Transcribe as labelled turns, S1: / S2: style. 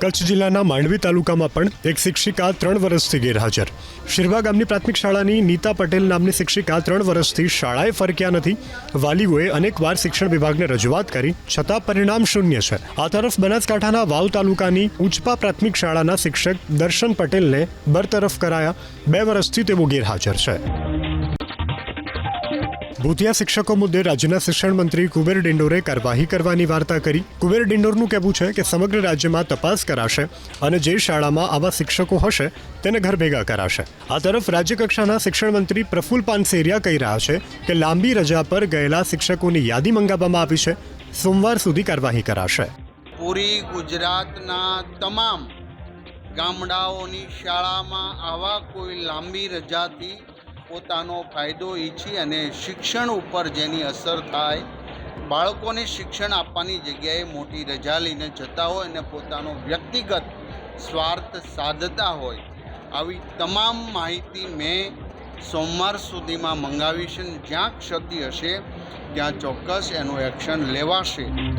S1: કચ્છ જિલ્લાના માંડવી તાલુકામાં પણ એક શિક્ષિકા 3 વર્ષથી ગેરહાજર। શિરવા ગામની પ્રાથમિક શાળાની નીતા પટેલ નામની શિક્ષિકા 3 વર્ષથી શાળાએ ફરક્યા નથી। વાલીઓએ અનેકવાર શિક્ષણ વિભાગને રજૂઆત કરી છતાં પરિણામ શૂન્ય છે। આ તરફ બનાસકાંઠાના વાવ તાલુકાની ઉચપા પ્રાથમિક શાળાના શિક્ષક દર્શન પટેલને બરતરફ કરાયા। 2 વર્ષથી તેઓ ગેરહાજર છે। ભૂતિયા શિક્ષકો મુદ્દે રાજ્યના શિક્ષણ મંત્રી કુબેર ડિંડોરે કાર્યવાહી કરવાની વાર્તા કરી। કુબેર ડિંડોરનું કહેવું છે કે સમગ્ર રાજ્યમાં તપાસ કરાશે અને જે શાળામાં આવા શિક્ષકો હશે તેને ઘર ભેગા કરાશે। આ તરફ રાજ્યકક્ષાના શિક્ષણ મંત્રી પ્રફુલ પાનસેરિયા કહી રહ્યા છે કે લાંબી રજા પર ગયેલા શિક્ષકોની યાદી મંગાવવામાં આવી છે। સોમવાર સુધી કાર્યવાહી કરાશે।
S2: પૂરી ગુજરાતના તમામ ગામડાઓની શાળામાં આવા કોઈ લાંબી રજાથી પોતાનો ફાયદો ઈચ્છી અને શિક્ષણ ઉપર જેની અસર થાય, બાળકોને શિક્ષણ આપવાની જગ્યાએ મોટી રજા લઈને જતા હોય અને પોતાનો વ્યક્તિગત સ્વાર્થ સાધતા હોય, આવી તમામ માહિતી મેં સોમવાર સુધીમાં મંગાવી છે। જ્યાં ક્ષતિ હશે ત્યાં ચોક્કસ એનું એક્શન લેવાશે।